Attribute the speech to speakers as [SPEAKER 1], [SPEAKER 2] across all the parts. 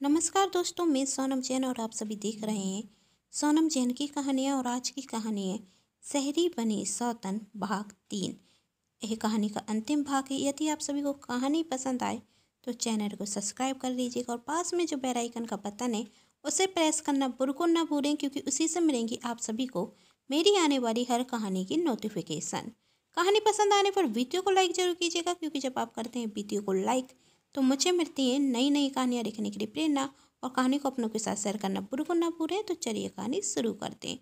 [SPEAKER 1] नमस्कार दोस्तों, मैं सोनम जैन और आप सभी देख रहे हैं सोनम जैन की कहानियाँ। और आज की कहानी है शहरी बनी सौतन भाग 3। यह कहानी का अंतिम भाग है। यदि आप सभी को कहानी पसंद आए तो चैनल को सब्सक्राइब कर लीजिएगा और पास में जो बेल आइकन का बटन है उसे प्रेस करना बिल्कुल ना भूलें, क्योंकि उसी से मिलेंगी आप सभी को मेरी आने वाली हर कहानी की नोटिफिकेशन। कहानी पसंद आने पर वीडियो को लाइक जरूर कीजिएगा, क्योंकि जब आप करते हैं वीडियो को लाइक तो मुझे मिलती है नई नई कहानियाँ लिखने के लिए प्रेरणा। और कहानी को अपनों के साथ शेयर करना बिल्कुल ना भूलें। तो चलिए कहानी शुरू करते हैं।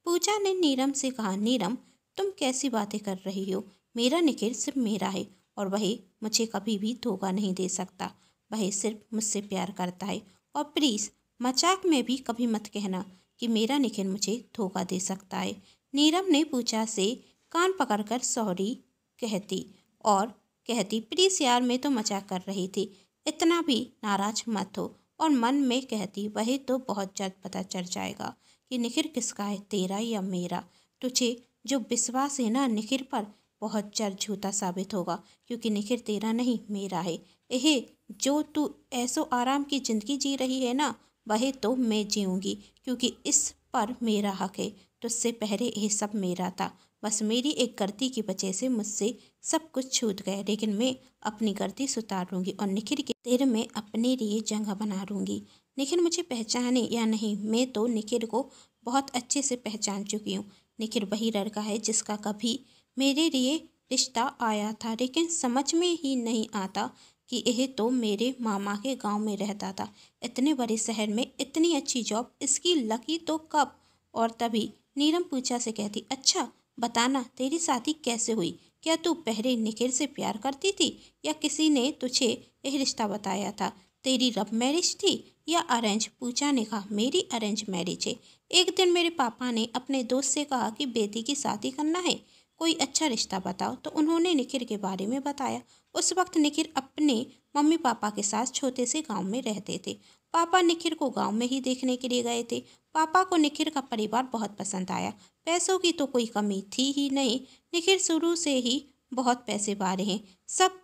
[SPEAKER 1] पूजा ने नीरम से कहा, नीरम तुम कैसी बातें कर रही हो? मेरा निखिल सिर्फ मेरा है और वही मुझे कभी भी धोखा नहीं दे सकता। वह सिर्फ मुझसे प्यार करता है। और प्लीज़ मजाक में भी कभी मत कहना कि मेरा निखिल मुझे धोखा दे सकता है। नीरम ने पूजा से कान पकड़कर सॉरी कहती और कहती, प्लीज़ यार, मैं तो मजाक कर रही थी, इतना भी नाराज मत हो। और मन में कहती, वही तो बहुत जल्द पता चल जाएगा कि निखिल किसका है, तेरा या मेरा। तुझे जो विश्वास है ना निखिल पर, बहुत जल्द झूठा साबित होगा, क्योंकि निखिल तेरा नहीं मेरा है। यह जो तू ऐसो आराम की ज़िंदगी जी रही है ना, वही तो मैं जीऊँगी, क्योंकि इस पर मेरा हक है। तुझसे पहले यह सब मेरा था, बस मेरी एक गलती की वजह से मुझसे सब कुछ छूट गया। लेकिन मैं अपनी गलती सुधार लूँगी और निखिल के दिल में अपने लिए जगह बना लूँगी। निखिल मुझे पहचाने या नहीं, मैं तो निखिल को बहुत अच्छे से पहचान चुकी हूँ। निखिल वही लड़का है जिसका कभी मेरे लिए रिश्ता आया था, लेकिन समझ में ही नहीं आता कि यह तो मेरे मामा के गांव में रहता था। इतने बड़े शहर में इतनी अच्छी जॉब इसकी लगी तो कब? और तभी नीरम पूजा से कहती, अच्छा बताना, तेरी शादी कैसे हुई? क्या तू पहले निखिल से प्यार करती थी या किसी ने तुझे यह रिश्ता बताया था? तेरी लव मैरिज थी या अरेंज? पूजा ने कहा, मेरी अरेंज मैरिज है। एक दिन मेरे पापा ने अपने दोस्त से कहा कि बेटी की शादी करना है, कोई अच्छा रिश्ता बताओ। तो उन्होंने निखिल के बारे में बताया। उस वक्त निखिल अपने मम्मी पापा के साथ छोटे से गांव में रहते थे। पापा निखिल को गांव में ही देखने के लिए गए थे। पापा को निखिल का परिवार बहुत पसंद आया। पैसों की तो कोई कमी थी ही नहीं, निखिल शुरू से ही बहुत पैसे वाले हैं। सब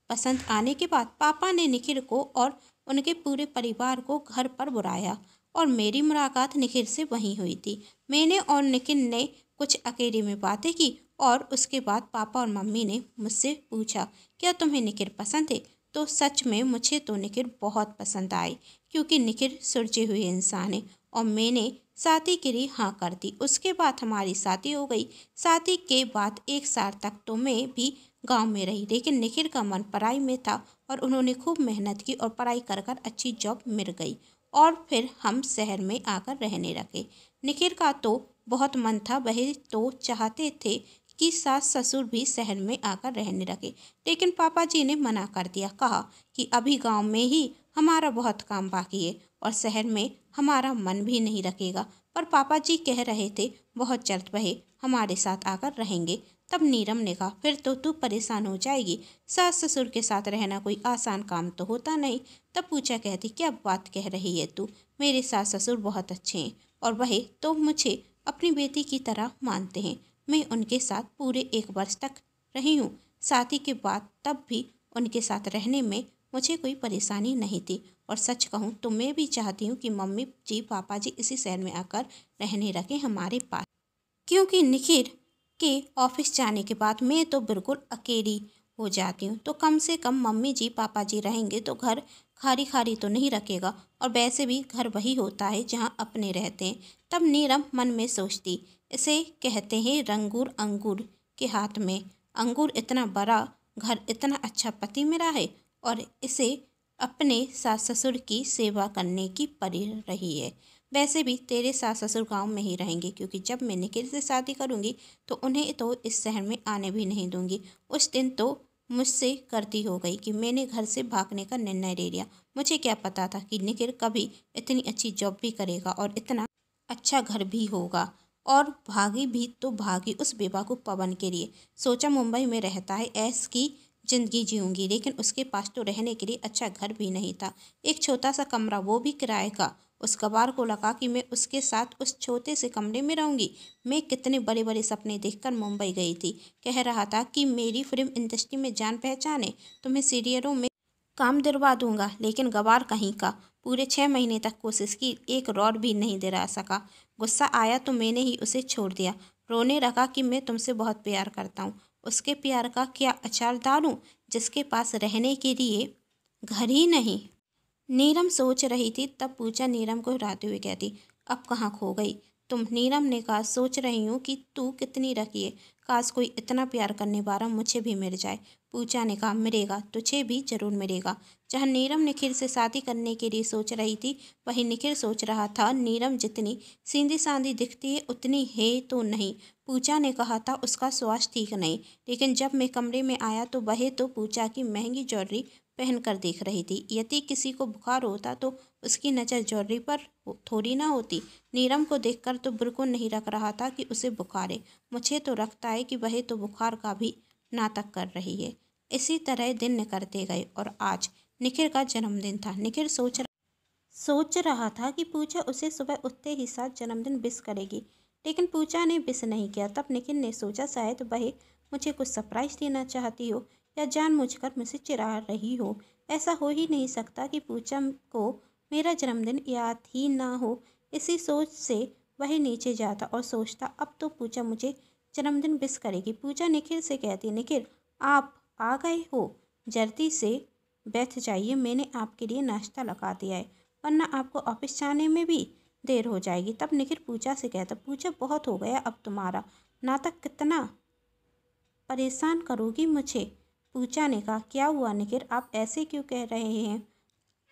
[SPEAKER 1] पसंद आने के बाद पापा ने निखिल को और उनके पूरे परिवार को घर पर बुलाया और मेरी मुलाकात निखिल से वहीं हुई थी। मैंने और निखिल ने कुछ अकेले में बातें की और उसके बाद पापा और मम्मी ने मुझसे पूछा, क्या तुम्हें निखिल पसंद है? तो सच में मुझे तो निखिल बहुत पसंद आए, क्योंकि निखिल सुलझे हुए इंसान है। और मैंने शादी के लिए हाँ कर दी। उसके बाद हमारी शादी हो गई। शादी के बाद 1 साल तक तो मैं भी गांव में रही, लेकिन निखिल का मन पढ़ाई में था और उन्होंने खूब मेहनत की और पढ़ाई कर कर अच्छी जॉब मिल गई और फिर हम शहर में आकर रहने लगे। निखिल का तो बहुत मन था, वह तो चाहते थे कि सास ससुर भी शहर में आकर रहने लगे, लेकिन पापा जी ने मना कर दिया। कहा कि अभी गांव में ही हमारा बहुत काम बाकी है और शहर में हमारा मन भी नहीं रखेगा। पर पापा जी कह रहे थे बहुत जल्द वह हमारे साथ आकर रहेंगे। तब नीरम ने कहा, फिर तो तू परेशान हो जाएगी, सास ससुर के साथ रहना कोई आसान काम तो होता नहीं। तब पूजा कहती, क्या बात कह रही है तू? मेरे सास ससुर बहुत अच्छे हैं और वह तो मुझे अपनी बेटी की तरह मानते हैं। मैं उनके साथ पूरे 1 वर्ष तक रही हूँ। शादी के बाद तब भी उनके साथ रहने में मुझे कोई परेशानी नहीं थी। और सच कहूँ तो मैं भी चाहती हूँ कि मम्मी जी पापा जी इसी शहर में आकर रहने रखें हमारे पास, क्योंकि निखिल के ऑफिस जाने के बाद मैं तो बिल्कुल अकेली हो जाती हूँ। तो कम से कम मम्मी जी पापा जी रहेंगे तो घर खाली खाली तो नहीं रखेगा, और वैसे भी घर वही होता है जहाँ अपने रहते हैं। तब नीरम मन में सोचती, इसे कहते हैं रंगूर अंगूर के हाथ में अंगूर, इतना बड़ा घर, इतना अच्छा पति मिला है और इसे अपने सास ससुर की सेवा करने की पड़ी रही है। वैसे भी तेरे सास ससुर गाँव में ही रहेंगे, क्योंकि जब मैं निखिल से शादी करूँगी तो उन्हें तो इस शहर में आने भी नहीं दूंगी। उस दिन तो मुझसे गलती हो गई कि मैंने घर से भागने का निर्णय ले लिया। मुझे क्या पता था कि निखिल कभी इतनी अच्छी जॉब भी करेगा और इतना अच्छा घर भी होगा। और भागी भी तो भागी उस बेवकूफ़ पवन के लिए। सोचा मुंबई में रहता है, ऐश की ज़िंदगी जीऊँगी, लेकिन उसके पास तो रहने के लिए अच्छा घर भी नहीं था। एक छोटा सा कमरा, वो भी किराए का। उस गवार को लगा कि मैं उसके साथ उस छोटे से कमरे में रहूंगी। मैं कितने बड़े बड़े सपने देखकर मुंबई गई थी। कह रहा था कि मेरी फिल्म इंडस्ट्री में जान पहचान है, तुम्हें सीरियलों में काम दिलवा दूंगा, लेकिन गवार कहीं का। पूरे 6 महीने तक कोशिश की, एक रॉड भी नहीं दिला सका। गुस्सा आया तो मैंने ही उसे छोड़ दिया। रोने लगा कि मैं तुमसे बहुत प्यार करता हूँ। उसके प्यार का क्या अचार डालूं जिसके पास रहने के लिए घर ही नहीं। नीरम सोच रही थी, तब पूजा नीरम को हराते हुए कहती, अब कहाँ खो गई तुम? नीरम ने कहा, सोच रही हूँ कि तू कितनी रखी है, काश कोई इतना प्यार करने वाला मुझे भी मिल जाए। पूजा ने कहा, मिलेगा, तुझे भी जरूर मिलेगा। जहाँ नीरम निखिल से शादी करने के लिए सोच रही थी, वहीं निखिल सोच रहा था, नीरम जितनी सीधी सादी दिखती है उतनी है तो नहीं। पूजा ने कहा था उसका स्वास्थ्य ठीक नहीं, लेकिन जब मैं कमरे में आया तो वह तो पूजा की महंगी ज्वेलरी पहन कर देख रही थी। यदि किसी को बुखार होता तो उसकी नज़र ज्वेलरी पर थोड़ी ना होती। नीरम को देखकर तो बिल्कुल नहीं रख रहा था कि उसे बुखार है। मुझे तो लगता है कि वह तो बुखार का भी नाटक कर रही है। इसी तरह दिन निकलते गए और आज निखिल का जन्मदिन था। निखिल सोच रहा था कि पूजा उसे सुबह उठते ही साथ जन्मदिन विश करेगी, लेकिन पूजा ने विश नहीं किया। तब निखिल ने सोचा, शायद वह मुझे कुछ सरप्राइज देना चाहती हो या जानबूझकर मुझसे चिढ़ा रही हो। ऐसा हो ही नहीं सकता कि पूजा को मेरा जन्मदिन याद ही ना हो। इसी सोच से वह नीचे जाता और सोचता, अब तो पूजा मुझे जन्मदिन विश करेगी। पूजा निखिल से कहती, निखिल आप आ गए हो, जल्दी से बैठ जाइए, मैंने आपके लिए नाश्ता लगा दिया है, वरना आपको ऑफिस जाने में भी देर हो जाएगी। तब निखिल पूजा से कहता, पूजा बहुत हो गया अब तुम्हारा नाटक, कितना परेशान करोगी मुझे। पूजा ने कहा, क्या हुआ निखिल, आप ऐसे क्यों कह रहे हैं,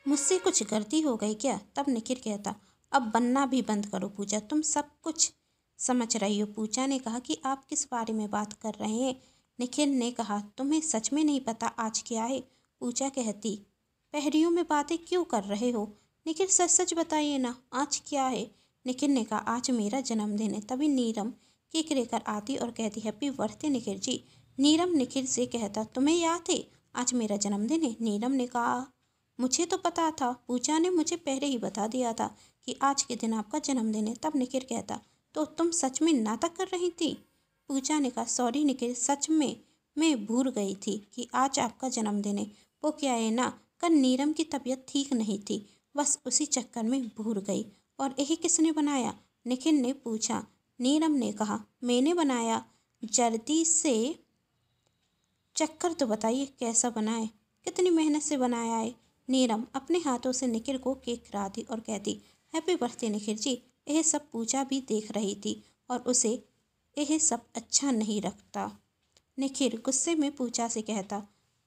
[SPEAKER 1] मुझसे कुछ गलती हो गई क्या? तब निखिल कहता, अब बनना भी बंद करो पूजा, तुम सब कुछ समझ रही हो। पूजा ने कहा कि आप किस बारे में बात कर रहे हैं? निखिल ने कहा, तुम्हें सच में नहीं पता आज क्या है? पूजा कहती, पहेलियों में बातें क्यों कर रहे हो? निखिल सच सच बताइए ना, आज क्या है? निखिल ने कहा, आज मेरा जन्मदिन है। तभी नीरम केक लेकर आती और कहती, हैप्पी बर्थडे निखिल जी। नीरम निखिल से कहता, तुम्हें याद है आज मेरा जन्मदिन है? नीरम ने कहा, मुझे तो पता था, पूजा ने मुझे पहले ही बता दिया था कि आज के दिन आपका जन्मदिन है। तब निखिल कहता, तो तुम सच में नाटक कर रही थी? पूजा ने कहा, सॉरी निखिल, सच में मैं भूल गई थी कि आज आपका जन्मदिन है। वो क्या है ना, कल नीरम की तबीयत ठीक नहीं थी, बस उसी चक्कर में भूल गई। और यही किसने बनाया? निखिल ने पूछा। नीरम ने कहा, मैंने बनाया। जल्दी से चक्कर तो बताइए कैसा बना है, कितनी मेहनत से बनाया है? नीरम अपने हाथों से निखिल को केक खिलाती और कहती, हैप्पी बर्थडे निखिल जी। यह सब पूजा भी देख रही थी और उसे यह सब अच्छा नहीं लगता। निखिल गुस्से में पूजा से कहता,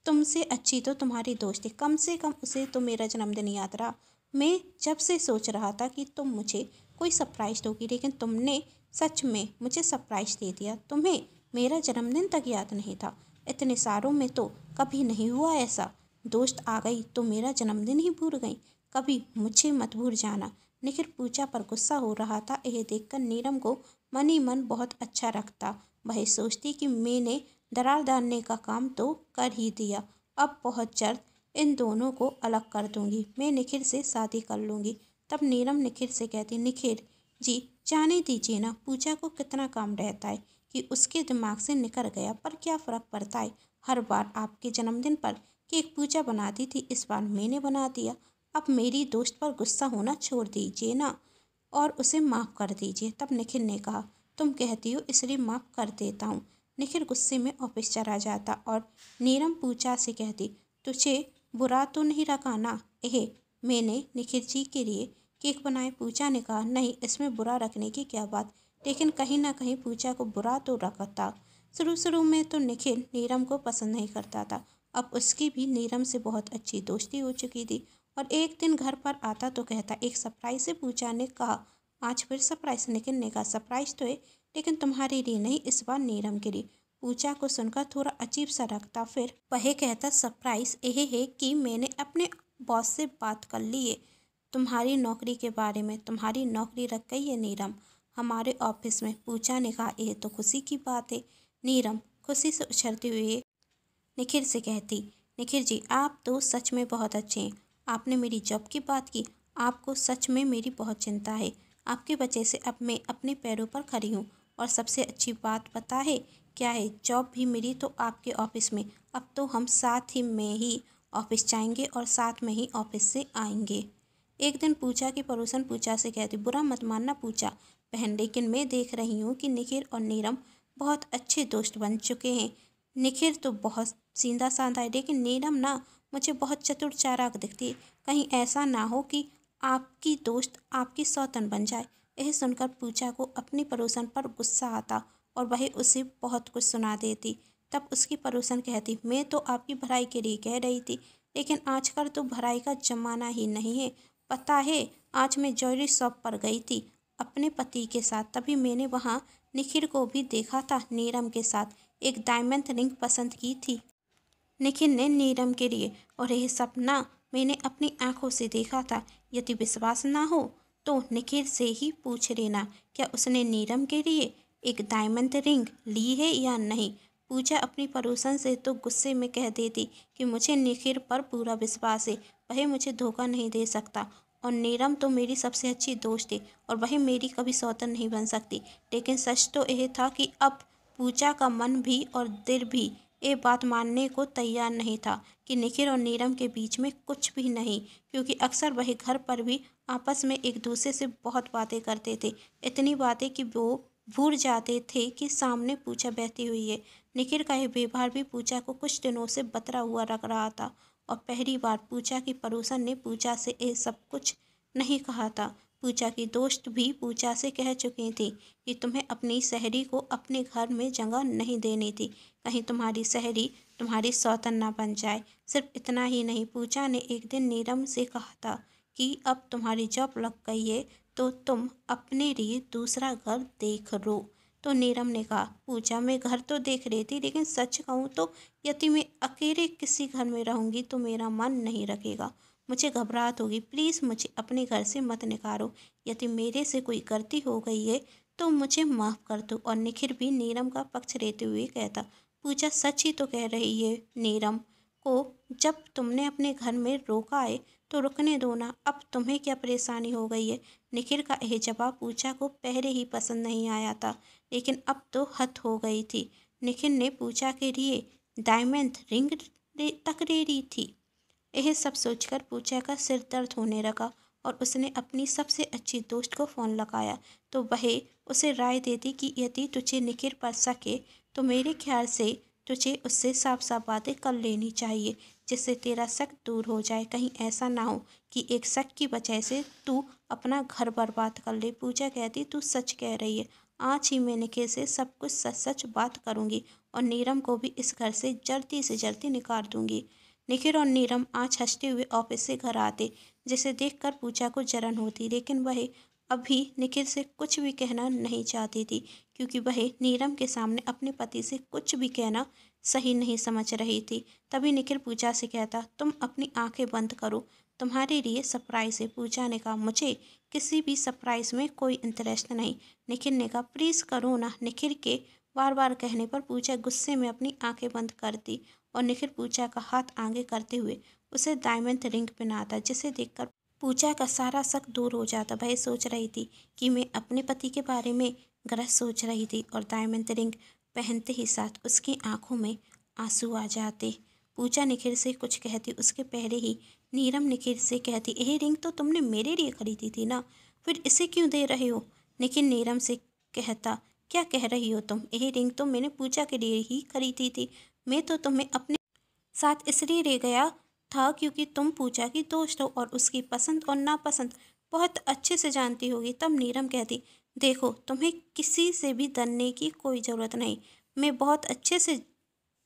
[SPEAKER 1] तुमसे अच्छी तो तुम्हारी दोस्त है, कम से कम उसे तो मेरा जन्मदिन याद रहा। मैं जब से सोच रहा था कि तुम मुझे कोई सरप्राइज दोगी, लेकिन तुमने सच में मुझे सरप्राइज दे दिया। तुम्हें मेरा जन्मदिन तक याद नहीं था। इतने सालों में तो कभी नहीं हुआ ऐसा। दोस्त आ गई तो मेरा जन्मदिन ही भूल गई, कभी मुझे मत भूल जाना। निखिल पूजा पर गुस्सा हो रहा था। यह देखकर नीरम को मन ही मन बहुत अच्छा लगता। वह सोचती कि मैंने दरार डालने का काम तो कर ही दिया, अब बहुत जल्द इन दोनों को अलग कर दूंगी, मैं निखिल से शादी कर लूँगी। तब नीरम निखिल से कहती, निखिल जी जाने दीजिए ना, पूजा को कितना काम रहता है कि उसके दिमाग से निकल गया, पर क्या फ़र्क पड़ता है। हर बार आपके जन्मदिन पर केक पूजा बनाती थी, इस बार मैंने बना दिया। अब मेरी दोस्त पर गुस्सा होना छोड़ दीजिए ना और उसे माफ़ कर दीजिए। तब निखिल ने कहा, तुम कहती हो इसलिए माफ़ कर देता हूँ। निखिल गुस्से में ऑफिस चला जाता और नीरम पूजा से कहती, तुझे बुरा तो नहीं लगा ना, यह मैंने निखिल जी के लिए केक बनाए? पूजा ने कहा, नहीं, इसमें बुरा रखने की क्या बात, लेकिन कहीं ना कहीं पूजा को बुरा तो रखता। शुरू शुरू में तो निखिल नीरम को पसंद नहीं करता था, अब उसकी भी नीरम से बहुत अच्छी दोस्ती हो चुकी थी। और एक दिन घर पर आता तो कहता, एक सरप्राइज से। पूजा ने कहा, आज फिर सरप्राइज? निखिल ने कहा, सरप्राइज तो है, लेकिन तुम्हारे लिए नहीं, इस बार नीरम के लिए। पूजा को सुनकर थोड़ा अजीब सा लगता, फिर वह कहता, सरप्राइज यह है कि मैंने अपने बॉस से बात कर ली है तुम्हारी नौकरी के बारे में, तुम्हारी नौकरी रख गई है नीरम हमारे ऑफिस में। पूजा ने कहा, यह तो खुशी की बात है। नीरम खुशी से उछलते हुए निखिल से कहती, निखिल जी आप तो सच में बहुत अच्छे हैं, आपने मेरी जॉब की बात की, आपको सच में मेरी बहुत चिंता है। आपकी वजह से अब मैं अपने पैरों पर खड़ी हूँ। और सबसे अच्छी बात पता है क्या है, जॉब भी मिली तो आपके ऑफिस में। अब तो हम साथ ही में ही ऑफिस जाएंगे और साथ में ही ऑफिस से आएंगे। एक दिन पूजा की पड़ोसन पूजा से कहती, बुरा मत मानना पूजा बहन, लेकिन मैं देख रही हूँ कि निखिल और नीरम बहुत अच्छे दोस्त बन चुके हैं। निखिल तो बहुत सीधा साधा है, लेकिन नीरम ना मुझे बहुत चतुर चालाक दिखती है। कहीं ऐसा ना हो कि आपकी दोस्त आपकी सौतन बन जाए। यह सुनकर पूजा को अपनी पड़ोसन पर गुस्सा आता और वह उसे बहुत कुछ सुना देती। तब उसकी पड़ोसन कहती, मैं तो आपकी भलाई के लिए कह रही थी, लेकिन आजकल तो भलाई का जमाना ही नहीं है। पता है, आज मैं ज्वेलरी शॉप पर गई थी अपने पति के साथ, तभी मैंने वहाँ निखिल को भी देखा था नीरम के साथ। एक डायमंड रिंग पसंद की थी निखिल ने नीरम के लिए, और यह सपना मैंने अपनी आंखों से देखा था। यदि विश्वास ना हो तो निखिल से ही पूछ लेना, क्या उसने नीरम के लिए एक डायमंड रिंग ली है या नहीं। पूजा अपनी पड़ोसन से तो गुस्से में कह देती कि मुझे निखिल पर पूरा विश्वास है, वह मुझे धोखा नहीं दे सकता, और नीरम तो मेरी सबसे अच्छी दोस्त है और वह मेरी कभी सौतन नहीं बन सकती। लेकिन सच तो यह था कि अब पूजा का मन भी और दिल भी ये बात मानने को तैयार नहीं था कि निखिल और नीरम के बीच में कुछ भी नहीं, क्योंकि अक्सर वह घर पर भी आपस में एक दूसरे से बहुत बातें करते थे। इतनी बातें कि वो भूल जाते थे कि सामने पूजा बहती हुई है। निखिल का यह व्यवहार भी पूजा को कुछ दिनों से बतरा हुआ लग रहा था, और पहली बार पूजा की पड़ोसन ने पूजा से ये सब कुछ नहीं कहा था। पूजा की दोस्त भी पूजा से कह चुकी थी कि तुम्हें अपनी सहेली को अपने घर में जगह नहीं देनी थी, कहीं तुम्हारी सहेली तुम्हारी सौतन ना बन जाए। सिर्फ इतना ही नहीं, पूजा ने एक दिन नीरम से कहा था कि अब तुम्हारी जॉब लग गई है तो तुम अपने लिए दूसरा घर देख लो। तो नीरम ने कहा, पूजा मैं घर तो देख रही थी, लेकिन सच कहूँ तो यदि मैं अकेले किसी घर में रहूँगी तो मेरा मन नहीं रखेगा, मुझे घबराहट होगी। प्लीज़ मुझे अपने घर से मत निकालो। यदि मेरे से कोई गलती हो गई है तो मुझे माफ़ कर दो। और निखिल भी नीरम का पक्ष लेते हुए कहता, पूजा सच ही तो कह रही है नीरम को, जब तुमने अपने घर में रोका है तो रुकने दो ना, अब तुम्हें क्या परेशानी हो गई है। निखिल का यह जवाब पूजा को पहले ही पसंद नहीं आया था, लेकिन अब तो हद हो गई थी। निखिल ने पूजा के लिए डायमंड रिंग तक ले ली थी। यह सब सोचकर पूजा का सिर दर्द होने लगा और उसने अपनी सबसे अच्छी दोस्त को फ़ोन लगाया तो वह उसे राय देती कि यदि तुझे निखिल पर सके तो मेरे ख्याल से तुझे उससे साफ साफ बातें कर लेनी चाहिए, जिससे तेरा शक दूर हो जाए। कहीं ऐसा ना हो कि एक शक की वजह से तू अपना घर बर्बाद कर ले। पूजा कहती, तू सच कह रही है, आज ही मैं निखिल से सब कुछ सच सच बात करूंगी और नीरम को भी इस घर से जल्दी से जल्दी निकाल दूंगी। निखिल और नीरम आज हंसते हुए ऑफिस से घर आते, जिसे देखकर पूजा को जलन होती, लेकिन वह अभी निखिल से कुछ भी कहना नहीं चाहती थी, क्योंकि वह नीरम के सामने अपने पति से कुछ भी कहना सही नहीं समझ रही थी। तभी निखिल पूजा से कहता, तुम अपनी आंखें बंद करो, तुम्हारे लिए सरप्राइज है। पूजा ने कहा, मुझे किसी भी सरप्राइज में कोई इंटरेस्ट नहीं। निखिल ने कहा, प्लीज़ करो ना। निखिल के बार बार कहने पर पूजा गुस्से में अपनी आंखें बंद करती और निखिल पूजा का हाथ आगे करते हुए उसे डायमंड रिंग पहनाता, जिसे देखकर पूजा का सारा शक दूर हो जाता। वह सोच रही थी कि मैं अपने पति के बारे में गलत सोच रही थी, और डायमंड रिंग पहनते ही साथ उसकी आंखों में आंसू आ जाते। पूजा निखिल से कुछ कहती उसके पहले ही नीरम निखिल से कहती, यह रिंग तो तुमने मेरे लिए खरीदी थी ना, फिर इसे क्यों दे रहे हो। निखिल नीरम से कहता, क्या कह रही हो तुम, यह रिंग तो मैंने पूजा के लिए ही खरीदी थी। मैं तो तुम्हें अपने साथ इसलिए ले गया था क्योंकि तुम पूजा की दोस्त हो और उसकी पसंद और नापसंद बहुत अच्छे से जानती होगी। तब नीरम कहती, देखो तुम्हें किसी से भी डरने की कोई ज़रूरत नहीं, मैं बहुत अच्छे से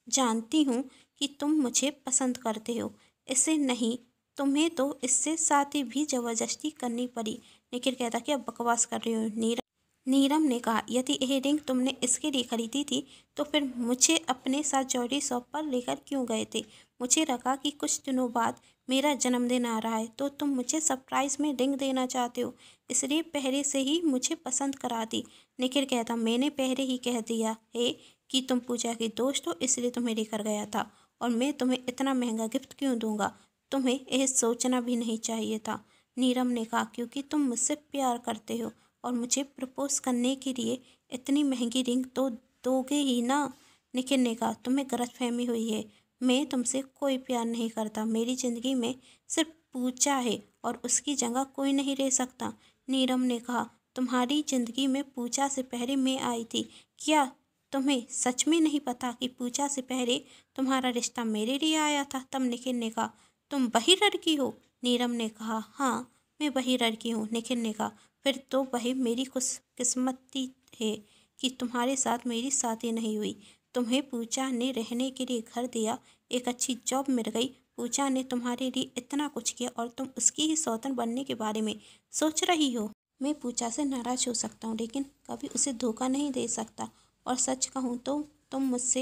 [SPEAKER 1] जानती हूँ कि तुम मुझे पसंद करते हो। इसे नहीं, तुम्हें तो इससे शादी भी ज़बरदस्ती करनी पड़ी। निखिल कहता, क्या बकवास कर रही हो नीरम। नीरम ने कहा, यदि यह रिंग तुमने इसके लिए खरीदी थी तो फिर मुझे अपने साथ ज्वेलरी शॉप पर लेकर क्यों गए थे। मुझे लगा कि कुछ दिनों बाद मेरा जन्मदिन आ रहा है तो तुम मुझे सरप्राइज़ में रिंग देना चाहते हो, इसलिए पहले से ही मुझे पसंद करा दी। निखिल कहता, मैंने पहले ही कह दिया है कि तुम पूजा की दोस्त हो, इसलिए तुम्हें लेकर गया था, और मैं तुम्हें इतना महंगा गिफ्ट क्यों दूंगा, तुम्हें यह सोचना भी नहीं चाहिए था। नीरम ने कहा, क्योंकि तुम मुझसे प्यार करते हो और मुझे प्रपोज करने के लिए इतनी महंगी रिंग तो दोगे ही ना। निखिल ने कहा, तुम्हें गलतफहमी हुई है, मैं तुमसे कोई प्यार नहीं करता, मेरी ज़िंदगी में सिर्फ पूजा है और उसकी जगह कोई नहीं ले सकता। नीरम ने कहा, तुम्हारी जिंदगी में पूजा से पहले मैं आई थी। क्या तुम्हें सच में नहीं पता कि पूजा से पहले तुम्हारा रिश्ता मेरे लिए आया था? तब निखिल ने कहा, तुम वही लड़की हो? नीरम ने कहा, हाँ मैं वही लड़की हूँ। निखिल ने कहा, फिर तो वही मेरी खुशकिस्मती है कि तुम्हारे साथ मेरी शादी नहीं हुई। तुम्हें पूजा ने रहने के लिए घर दिया, एक अच्छी जॉब मिल गई। पूजा ने तुम्हारे लिए इतना कुछ किया और तुम उसकी ही सौतन बनने के बारे में सोच रही हो। मैं पूजा से नाराज हो सकता हूँ लेकिन कभी उसे धोखा नहीं दे सकता। और सच कहूँ तो तुम मुझसे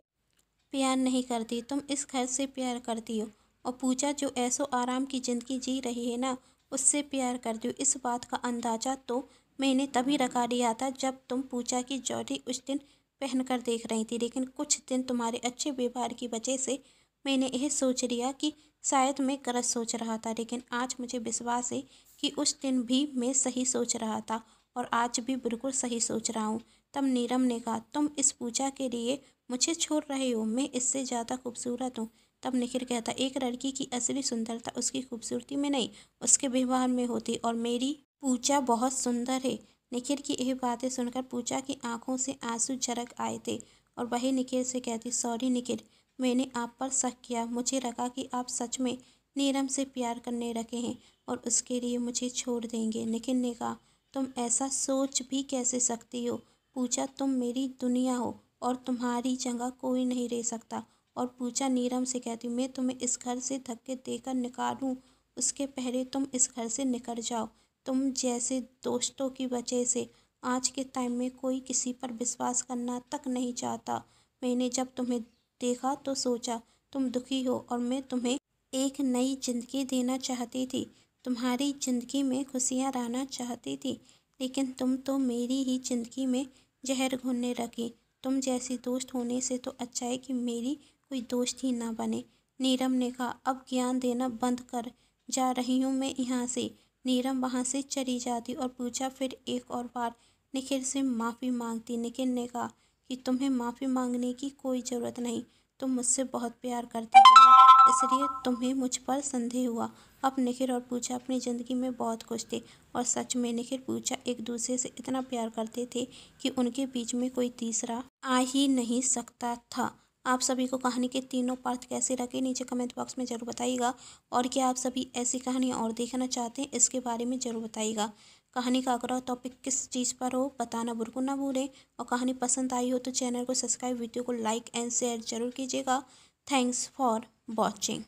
[SPEAKER 1] प्यार नहीं करती, तुम इस घर से प्यार करती हो। और पूजा जो ऐसो आराम की ज़िंदगी जी रही है ना, उससे प्यार करती हो। इस बात का अंदाज़ा तो मैंने तभी लगा लिया था जब तुम पूजा की ज्वेलरी उस दिन पहनकर देख रही थी। लेकिन कुछ दिन तुम्हारे अच्छे व्यवहार की वजह से मैंने यह सोच लिया कि शायद मैं गलत सोच रहा था। लेकिन आज मुझे विश्वास है कि उस दिन भी मैं सही सोच रहा था और आज भी बिल्कुल सही सोच रहा हूँ। तब नीरम ने कहा, तुम इस पूजा के लिए मुझे छोड़ रहे हो? मैं इससे ज़्यादा खूबसूरत हूँ। तब निखिल कहता, एक लड़की की असली सुंदरता उसकी खूबसूरती में नहीं, उसके व्यवहार में होती। और मेरी पूजा बहुत सुंदर है। निखिल की यह बातें सुनकर पूजा की आंखों से आंसू झरक आए थे और वही निखिल से कहती, सॉरी निखिल, मैंने आप पर शक किया। मुझे लगा कि आप सच में नीरम से प्यार करने रखे हैं और उसके लिए मुझे छोड़ देंगे। निखिल ने कहा, तुम ऐसा सोच भी कैसे सकती हो? पूजा, तुम मेरी दुनिया हो और तुम्हारी जगह कोई नहीं रह सकता। और पूजा नीरम से कहती, मैं तुम्हें इस घर से धक्के देकर निकालूं उसके पहले तुम इस घर से निकल जाओ। तुम जैसे दोस्तों की वजह से आज के टाइम में कोई किसी पर विश्वास करना तक नहीं चाहता। मैंने जब तुम्हें देखा तो सोचा तुम दुखी हो और मैं तुम्हें एक नई जिंदगी देना चाहती थी, तुम्हारी ज़िंदगी में खुशियाँ लाना चाहती थी। लेकिन तुम तो मेरी ही ज़िंदगी में जहर घोलने लगी। तुम जैसी दोस्त होने से तो अच्छा है कि मेरी कोई दोस्त ही ना बने। नीरम ने कहा, अब ज्ञान देना बंद कर, जा रही हूँ मैं यहाँ से। नीरम वहाँ से चली जाती और पूजा फिर एक और बार निखिल से माफ़ी मांगती। निखिल ने कहा कि तुम्हें माफ़ी मांगने की कोई ज़रूरत नहीं, तुम मुझसे बहुत प्यार करती हो इसलिए तुम्हें मुझ पर संदेह हुआ। अब निखिल और पूजा अपनी ज़िंदगी में बहुत खुश थे और सच में निखिल पूजा एक दूसरे से इतना प्यार करते थे कि उनके बीच में कोई तीसरा आ ही नहीं सकता था। आप सभी को कहानी के तीनों पार्ट कैसे लगे नीचे कमेंट बॉक्स में ज़रूर बताइएगा। और क्या आप सभी ऐसी कहानियाँ और देखना चाहते हैं इसके बारे में ज़रूर बताइएगा। कहानी का अगला टॉपिक किस चीज़ पर हो बताना बिल्कुल ना भूलें। और कहानी पसंद आई हो तो चैनल को सब्सक्राइब, वीडियो को लाइक एंड शेयर जरूर कीजिएगा। Thanks for watching.